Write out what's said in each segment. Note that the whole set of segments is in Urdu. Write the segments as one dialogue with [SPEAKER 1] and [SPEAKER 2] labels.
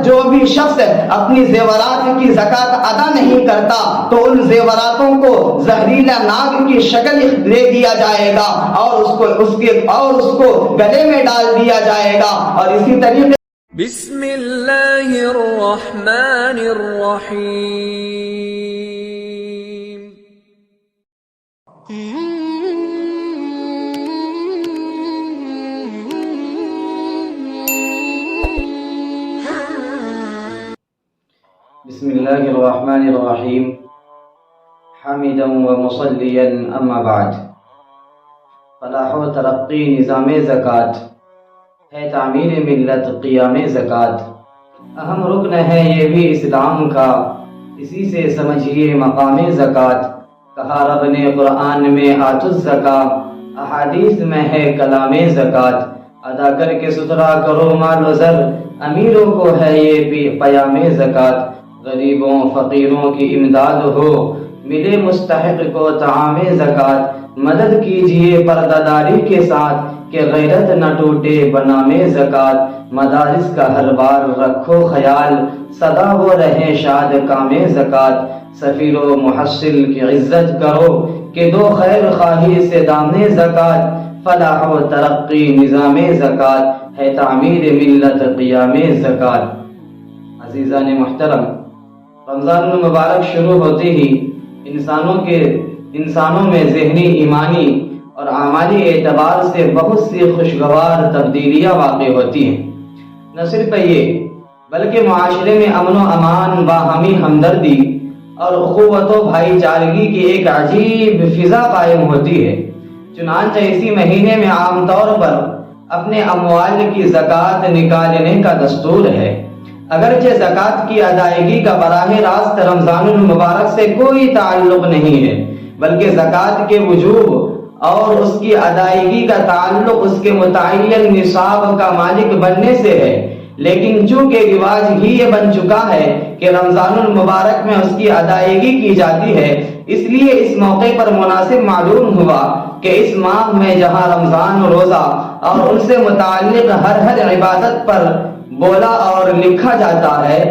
[SPEAKER 1] جو بھی شخص اپنی زیورات کی زکوٰۃ ادا نہیں کرتا تو ان زیوراتوں کو زہریلا ناگ کی شکل دے دیا جائے گا اور اس کو گلے میں ڈال دیا جائے گا۔ اور اسی طریقے
[SPEAKER 2] بسم اللہ الرحمن الرحیم۔
[SPEAKER 3] بسم اللہ الرحمن الرحیم، حامدا و مصلیا اما بعد۔ فلاح و ترقی نظام زکوٰۃ ہے تعمیر ملت قیام زکوٰۃ، اہم رکن ہے یہ بھی اسلام کا، اسی سے سمجھیے مقام زکوٰۃ۔ کہا رب نے قرآن میں آتوا الزکاۃ، احادیث میں ہے کلام زکوٰۃ۔ ادا کر کے ستھرا کرو مال و زر، امیروں کو ہے یہ پیام زکوٰۃ۔ غریبوں فقیروں کی امداد ہو، ملے مستحق کو طعام زکوٰۃ۔ مدد کیجیے پردہ داری کے ساتھ کہ غیرت نہ ٹوٹے بنام زکوٰۃ۔ مدارس کا ہر بار رکھو خیال، سدا وہ رہے شاد کام زکوٰۃ۔ سفیر و محصل کی عزت کرو کہ دو خیر خواہی سے دام زکوٰۃ۔ فلاح و ترقی نظام زکوٰۃ ہے تعمیر ملت قیام زکوٰۃ۔ عزیزان محترم، رمضان المبارک شروع ہوتے ہی انسانوں میں ذہنی، ایمانی اور اعمالی اعتبار سے بہت سی خوشگوار تبدیلیاں واقع ہوتی ہیں۔ نہ صرف یہ بلکہ معاشرے میں امن و امان، باہمی ہمدردی اور اخوت و بھائی چارگی کی ایک عجیب فضا قائم ہوتی ہے۔ چنانچہ اسی مہینے میں عام طور پر اپنے اموال کی زکوٰۃ نکالنے کا دستور ہے۔ اگرچہ زکوٰۃ کی ادائیگی کا براہ راست رمضان المبارک سے کوئی تعلق نہیں ہے، بلکہ زکوٰۃ کے وجوب اور اس کی ادائیگی کا تعلق اس کے متعین نصاب کا مالک بننے سے ہے، لیکن چونکہ رواج ہی یہ بن چکا ہے کہ رمضان المبارک میں اس کی ادائیگی کی جاتی ہے، اس لیے اس موقع پر مناسب معلوم ہوا کہ اس ماہ میں جہاں رمضان روزہ اور ان سے متعلق ہر عبادت پر بولا اور لکھا جاتا ہے،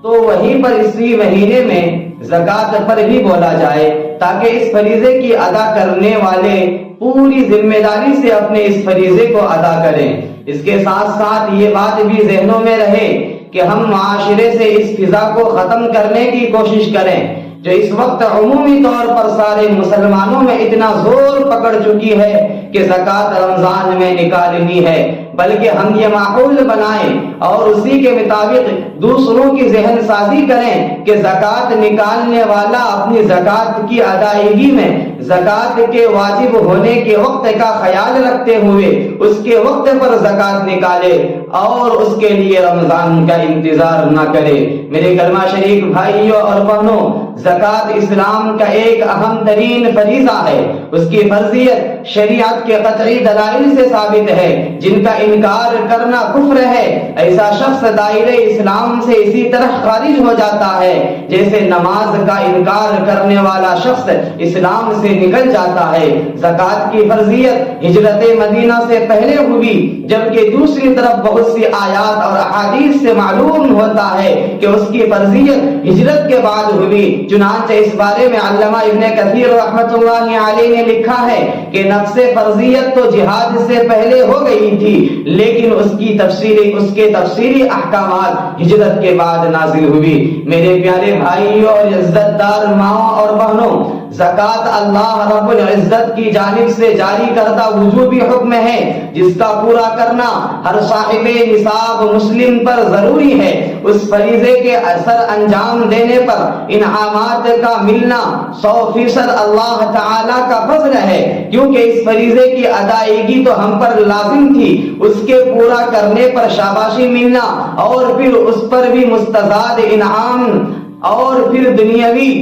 [SPEAKER 3] تو وہیں پر اسی مہینے میں زکوٰۃ پر بھی بولا جائے، تاکہ اس فریضے کی ادا کرنے والے پوری ذمہ داری سے اپنے اس فریضے کو ادا کریں۔ اس کے ساتھ ساتھ یہ بات بھی ذہنوں میں رہے کہ ہم معاشرے سے اس فضا کو ختم کرنے کی کوشش کریں جو اس وقت عمومی طور پر سارے مسلمانوں میں اتنا زور پکڑ چکی ہے کہ زکوٰۃ رمضان میں نکالنی ہے، بلکہ ہم یہ معقول بنائیں اور اسی کے مطابق دوسروں کی ذہن سازی کریں کہ زکوٰۃ نکالنے والا اپنی زکوٰۃ کی ادائیگی میں زکوٰۃ کے واجب ہونے کے وقت کا خیال رکھتے ہوئے اس کے وقت پر زکوٰۃ نکالے اور اس کے لیے رمضان کا انتظار نہ کرے۔ میرے کلمہ شریک بھائیوں اور بہنوں، زکوٰۃ اسلام کا ایک اہم ترین فریضہ ہے۔ اس کی فرضیت شریعت کے قطعی دلائل سے ثابت ہے، جن کا انکار کرنا کفر ہے۔ ایسا شخص دائرہ اسلام سے اسی طرح خارج ہو جاتا ہے جیسے نماز کا انکار کرنے والا شخص اسلام سے نکل جاتا ہے۔ زکوٰۃ کی فرضیت ہجرت مدینہ سے پہلے ہوئی، جبکہ دوسری طرف بہت سی آیات اور احادیث سے معلوم ہوتا ہے کہ اس کی فرضیت ہجرت کے بعد ہوئی۔ چنانچہ اس بارے میں علامہ ابن کثیر رحمۃ اللہ علیہ نے لکھا ہے کہ نفس فرضیت تو جہاد سے پہلے ہو گئی تھی، لیکن اس کے تفصیلی احکامات ہجرت کے بعد نازل ہوئی۔ میرے پیارے بھائیوں اور عزت دار ماؤں اور بہنوں، زکوٰۃ اللہ رب العزت کی جانب سے جاری کردہ وجوبی حکم ہے، جس کا پورا کرنا ہر صاحب نصاب مسلم پر ضروری ہے۔ اس فریضے کے اثر انجام دینے پر انعامات کا ملنا 100% اللہ تعالی کا فضل ہے، کیونکہ اس فریضے کی ادائیگی تو ہم پر لازم تھی، اس کے پورا کرنے پر شاباشی ملنا اور پھر اس پر بھی مستزاد انعام اور پھر دنیاوی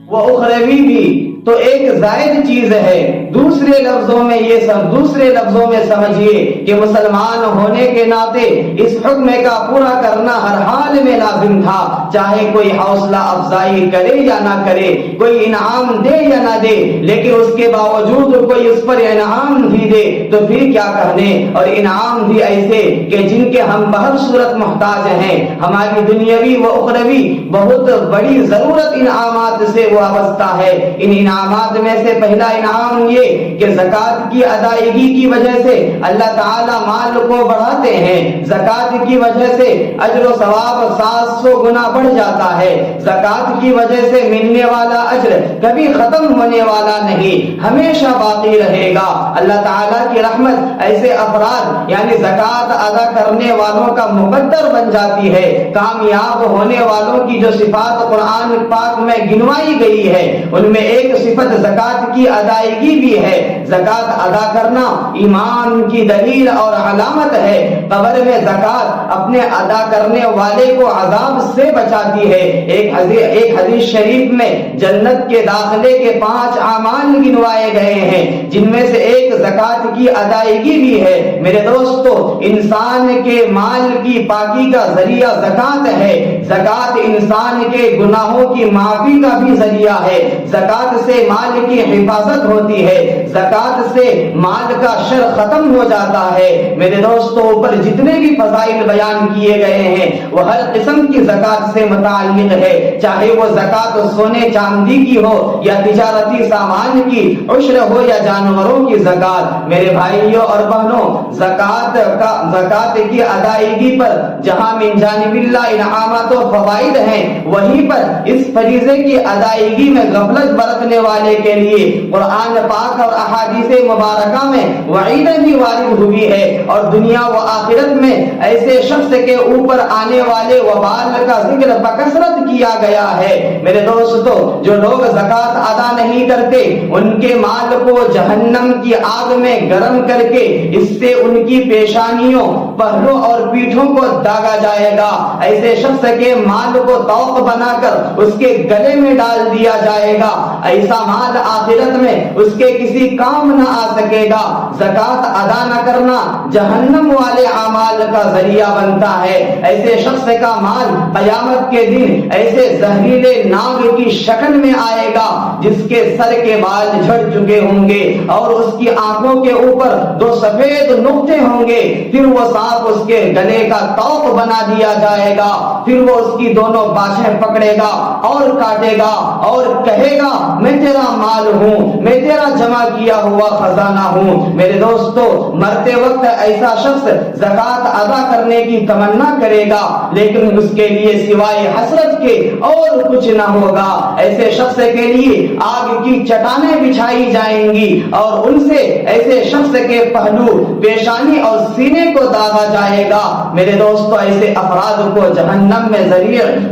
[SPEAKER 3] و اخروی بھی تو ایک زائد چیز ہے. دوسرے لفظوں میں سمجھیے کہ مسلمان ہونے کے ناطے اس حکم کا پورا کرنا ہر حال میں لازم تھا، چاہے کوئی حوصلہ افزائی کرے یا نہ کرے، کوئی انعام دے یا نہ دے، لیکن اس کے باوجود کوئی اس پر انعام بھی دے تو پھر کیا کہنے، اور انعام بھی ایسے کہ جن کے ہم بہر صورت محتاج ہیں. ہماری دنیاوی و اخروی بہت بڑی ضرورت انعامات سے وابستہ ہے. ان انعامات میں سے پہلا انعام یہ کہ زکوٰۃ کی ادائیگی کی وجہ سے اللہ تعالی مال کو بڑھاتے ہیں. زکوٰۃ کی وجہ سے اجر و ثواب 700 گنا بڑھ جاتا ہے. زکوٰۃ کی وجہ سے ملنے والا اجر کبھی ختم ہونے والا نہیں، ہمیشہ باقی رہے گا. اللہ تعالیٰ کی رحمت ایسے افراد یعنی زکوٰۃ ادا کرنے والوں کا مقدر بن جاتی ہے. کامیاب ہونے والوں کی جو صفات قرآن پاک میں گنوائی گئی ہے ان میں ایک صفت زکوٰۃ کی ادائیگی بھی ہے. زکوٰۃ ادا کرنا ایمان کی دلیل اور علامت ہے. قبر میں زکوٰۃ اپنے ادا کرنے والے کو عذاب سے بچاتی ہے. ایک حدیث شریف میں جنت کے داخلے کے 5 اعمال گنوائے گئے ہیں جن میں سے ایک زکوٰۃ کی ادائیگی بھی ہے. میرے دوستو، انسان کے مال کی پاکی کا ذریعہ زکوٰۃ ہے. زکوٰۃ انسان کے گناہوں کی معافی کا بھی ذریعہ ہے. زکوٰۃ سے مال کی حفاظت ہوتی ہے. زکوٰۃ سے مال کا شر ختم ہو جاتا ہے. میرے دوستو، اوپر جتنے بھی فضائل بیان کیے گئے ہیں وہ ہر قسم کی زکوٰۃ سے متعلق ہے، چاہے وہ زکوٰۃ سونے چاندی کی ہو یا تجارتی سامان کی، عشر ہو یا جانوروں کی زکوٰۃ. میرے بھائیوں اور بہنوں، زکوٰۃ کی ادائیگی پر جہاں من جانب اللہ انعامات و فوائد ہیں، وہیں پر اس فریضے کی ادائیگی میں غفلت برتنے والے کے لیے قرآن پاک اور احادیث مبارکہ میں وعیدیں بھی وارد ہوئی ہے، اور دنیا و آخرت میں ایسے شخص کے اوپر آنے والے وبال کا ذکر بکثرت کیا گیا ہے. میرے دوستو، جو لوگ زکوٰۃ ادا نہیں کرتے ان کے مال کو جہنم کی آگ میں گرم کر کے اس سے ان کی پیشانیوں، پہلو اور پیٹھوں کو داغا جائے گا. ایسے شخص کے مال کو توق بنا کر اس کے گلے میں ڈال دیا جائے گا. ایسا مال آخرت میں اس کے کسی کام نہ آ سکے گا. زکوٰۃ ادا نہ کرنا جہنم والے اعمال کا ذریعہ بنتا ہے. ایسے شخص کا مال قیامت کے دن ایسے زہریلے ناگ کی شکل میں آئے گا جس کے سر کے بال جھڑ چکے ہوں گے اور اس کی آنکھوں کے اوپر 2 سفید نقطے ہوں گے. پھر وہ سانپ اس کے گلے کا توق بنا دیا جائے گا. پھر وہ اس کی دونوں بانچیں پکڑے گا اور کاٹے گا اور کہے گا، میں تیرا مال ہوں، میں تیرا جمع کیا ہوا خزانہ ہوں. میرے دوستو، مرتے وقت ایسا شخص زکوٰۃ ادا کرنے کی تمنا کرے گا لیکن اس کے لیے سوائے حسرت کے اور کچھ نہ ہوگا. ایسے شخص کے لیے آگ کی چٹانیں بچھائی جائیں گی اور ان سے ایسے شخص کے پہلو، پیشانی اور سینے کو داغا جائے گا. میرے دوستو، ایسے افراد کو جہنم میں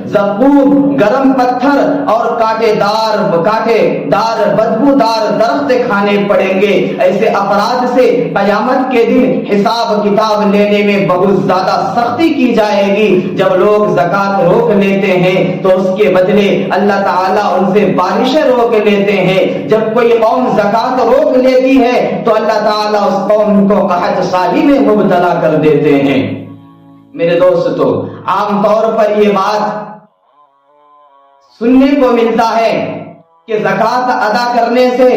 [SPEAKER 3] زقوم، گرم پتھر اور کانٹے دار بدبودار درخت کھانے پڑیں گے. ایسے افراد سے قیامت کے دن حساب کتاب لینے میں بہت زیادہ سختی کی جائے گی. جب لوگ زکوٰۃ روک لیتے ہیں تو اس کے بدلے اللہ تعالیٰ ان سے بارشیں روک لیتے ہیں. جب کوئی قوم زکوٰۃ روک لیتی ہے تو اللہ تعالیٰ اس قوم کو قحط سالی میں مبتلا کر دیتے ہیں. میرے دوستو، عام طور پر یہ بات سننے کو ملتا ہے کہ زکوٰۃ ادا کرنے سے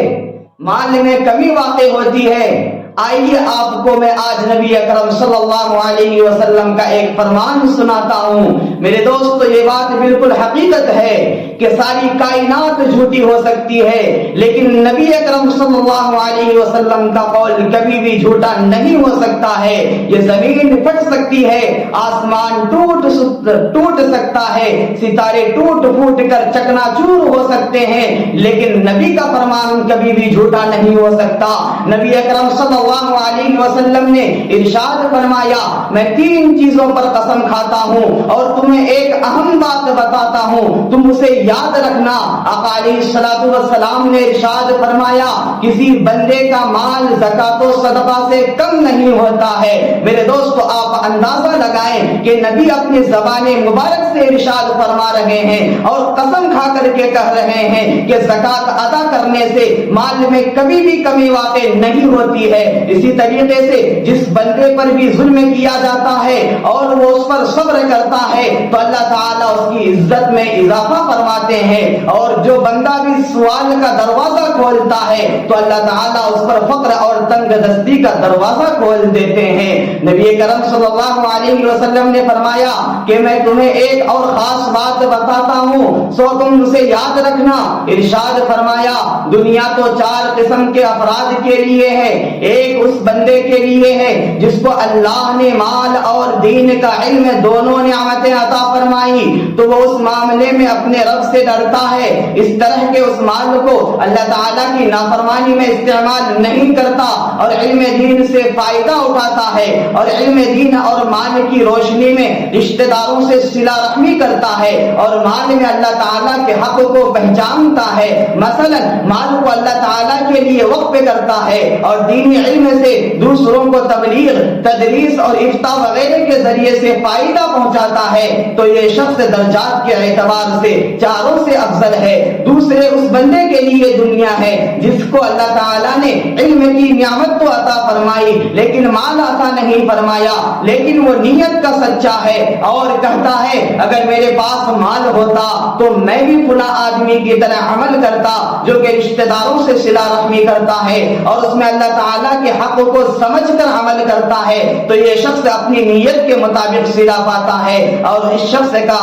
[SPEAKER 3] مال میں کمی واقع ہوتی ہے. آئیے آپ کو میں آج نبی اکرم صلی اللہ علیہ وسلم کا ایک فرمان سناتا ہوں. میرے دوستو، یہ بات بالکل حقیقت ہے کہ ساری کائنات جھوٹی ہو سکتی ہے لیکن نبی اکرم صلی اللہ علیہ وسلم کا قول کبھی بھی جھوٹا نہیں ہو سکتا ہے. یہ زمین پھٹ سکتی ہے، آسمان ٹوٹ سکتا ہے، ستارے ٹوٹ پھوٹ کر چکناچور ہو سکتے ہیں، لیکن نبی کا فرمان کبھی بھی جھوٹا نہیں ہو سکتا. نبی اکرم صلی اللہ
[SPEAKER 1] اللہ علیہ وسلم نے ارشاد فرمایا میں 3 چیزوں پر قسم کھاتا ہوں اور تمہیں ایک اہم بات بتاتا ہوں، تم اسے یاد رکھنا۔ آقا علیہ الصلوۃ والسلام نے ارشاد فرمایا کسی بندے کا مال زکات و صدقہ سے کم نہیں ہوتا ہے۔ میرے دوستو آپ اندازہ لگائیں کہ نبی اپنی زبان مبارک سے ارشاد فرما رہے ہیں اور قسم کھا کر کے کہہ رہے ہیں کہ زکات ادا کرنے سے مال میں کبھی بھی کمی واقع نہیں ہوتی ہے۔ اسی طریقے سے جس بندے پر بھی ظلم کیا جاتا ہے اور وہ اس پر صبر کرتا ہے تو اللہ تعالیٰ اس کی عزت میں اضافہ فرماتے ہیں، اور جو بندہ بھی سوال کا دروازہ کھولتا ہے تو اللہ تعالیٰ اس پر فقر اور تنگ دستی کا دروازہ کھول دیتے ہیں۔ نبی کرم صلی اللہ علیہ وسلم نے فرمایا کہ میں تمہیں ایک اور خاص بات بتاتا ہوں سو تم اسے یاد رکھنا۔ ارشاد فرمایا دنیا تو 4 قسم کے افراد کے لیے ہے، ایک اس بندے کے لیے ہے جس کو اللہ نے مال اور دین کا علم دونوں نعمتیں عطا فرمائی تو وہ اس معاملے میں اپنے رب سے ڈرتا ہے، اس طرح کے اس مال کو اللہ تعالیٰ کی نافرمانی میں استعمال نہیں کرتا اور علم دین سے فائدہ اٹھاتا ہے اور علم دین اور مال کی روشنی میں رشتہ داروں سے صلہ رحمی کرتا ہے اور مال میں اللہ تعالیٰ کے حق کو پہچانتا ہے، مثلا مال کو اللہ تعالیٰ کے لیے وقف کرتا ہے اور دینی علم سے دوسروں کو تبلیغ، تدریس اور افتاء وغیرہ کے ذریعے سے فائدہ پہنچاتا ہے تو یہ شخص درجات کے اعتبار سے چاروں سے افضل ہے۔ دوسرے اس بندے کے لیے دنیا ہے جس کو اللہ تعالیٰ نے علم کی نعمت تو عطا فرمائی لیکن مال عطا نہیں فرمایا، لیکن وہ نیت کا سچا ہے اور کہتا ہے اگر میرے پاس مال ہوتا تو میں بھی فلاں آدمی کی طرح عمل کرتا جو کہ رشتہ داروں سے صلہ رحمی کرتا ہے اور اس میں اللہ تعالیٰ کے حق کو سمجھ کر عمل کرتا ہے تو یہ شخص اپنی نیت کے مطابق صلہ پاتا ہے اور اس شخص کا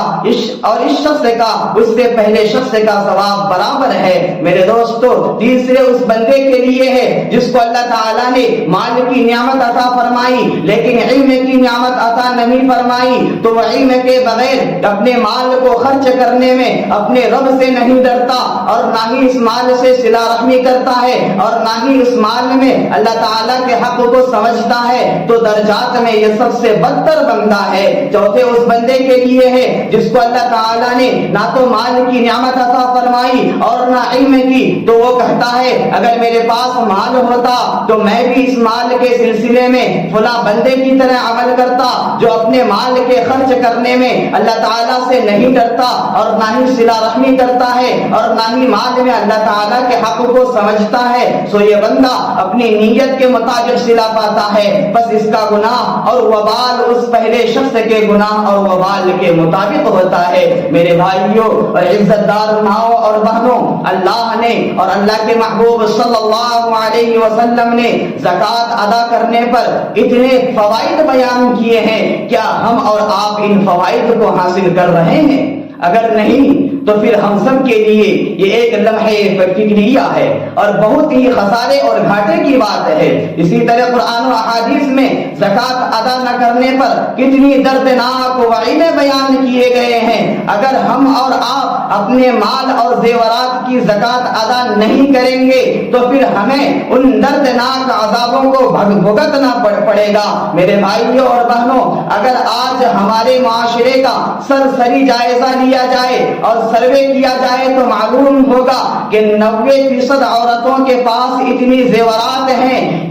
[SPEAKER 1] اس سے پہلے شخص کا ثواب برابر ہے۔ میرے دوستو تیسرے اس بندے کے لیے ہے جس کو اللہ تعالیٰ نے مال کی نعمت عطا فرمائی لیکن علم کی نعمت عطا نہیں فرمائی تو وہ علم کے بغیر اپنے مال کو خرچ کرنے میں اپنے رب سے نہیں ڈرتا اور نہ ہی اس مال سے صلہ رحمی کرتا ہے اور نہ ہی اس مال میں اللہ تعالیٰ کے حق کو سمجھتا ہے تو درجات میں یہ سب سے بدتر بندہ ہے۔ چوتھے اس بندے کے لیے ہے جس کو اللہ تعالیٰ نے نہ تو مال کی نعمت عطا فرمائی اور نہ علم کی تو وہ کہتا ہے اگر میرے پاس مال ہوتا تو میں بھی اس مال کے سلسلے میں فلاں بندے کی طرح عمل کرتا جو اپنے مال کے خرچ کرنے میں اللہ تعالیٰ سے نہیں ڈرتا اور نہ ہی صلہ رحمی کرتا ہے اور نہ ہی مال میں اللہ تعالیٰ کے حق کو سمجھتا ہے سو یہ بندہ اپنی نیت کے مطابق صلہ پاتا ہے، بس اس کا گناہ اور وبال اس پہلے شخص کے گناہ اور وبال کے مطابق ہوتا ہے۔ میرے بھائیوں اور عزت دار ماؤں اور بہنوں، اللہ نے اور اللہ کے محبوب صلی اللہ علیہ وسلم نے زکوٰۃ ادا کرنے پر اتنے فوائد بیان کیے ہیں، کیا ہم اور آپ ان فوائد کو حاصل کر رہے ہیں؟ اگر نہیں تو پھر ہم سب کے لیے یہ ایک لمحہ فکریہ ہے اور بہت ہی خسارے اور گھاٹے کی بات ہے۔ اسی طرح قرآن و احادیث میں زکوٰۃ ادا نہ کرنے پر کتنی دردناک وعیدیں بیان کیے گئے ہیں۔ اگر ہم اور آپ اپنے مال اور زیورات کی زکوٰۃ ادا نہیں کریں گے تو پھر ہمیں ان دردناک عذابوں کو بھگتنا پڑے گا۔ میرے بھائیوں اور بہنوں، اگر آج ہمارے معاشرے کا سرسری جائزہ لیا جائے اور سروے کیا جائے تو معلوم ہوگا کہ 90% عورتوں کے پاس اتنی زیورات ہیں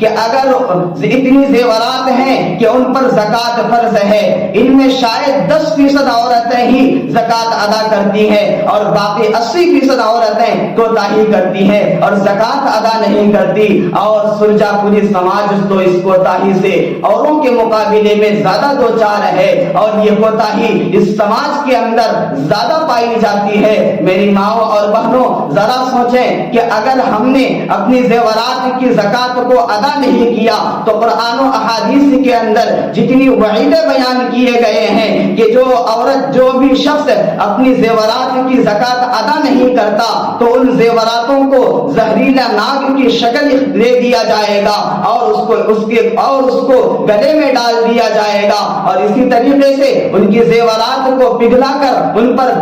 [SPEAKER 1] کہ ان پر زکوٰۃ فرض ہے۔ ان میں شاید 10% عورتیں ہی زکوٰۃ ادا کرتی ہیں اور باقی 80% عورتیں کوتاہی کرتی ہیں اور زکوٰۃ ادا نہیں کرتی، اور سرجا پوری سماج تو اس کوتاہی سے اوروں کے مقابلے میں زیادہ دوچار ہے اور یہ کوتاہی اس سماج کے اندر زیادہ پائی جاتی ہے۔ میری ماؤں اور بہنوں، ذرا سوچیں کہ اگر ہم نے اپنی زیورات کی زکوٰۃ کو ادا نہیں کیا تو قرآن و احادیث کے اندر جتنی وعیدیں بیان کیے گئے ہیں کہ جو بھی شخص اپنی زیورات کی زکوٰۃ ادا نہیں کرتا تو ان زیوراتوں کو زہریلا ناگ کی شکل دے دیا جائے گا اور اس کو گلے میں ڈال دیا جائے گا اور اسی طریقے سے ان کی زیورات کو پگھلا کر ان پر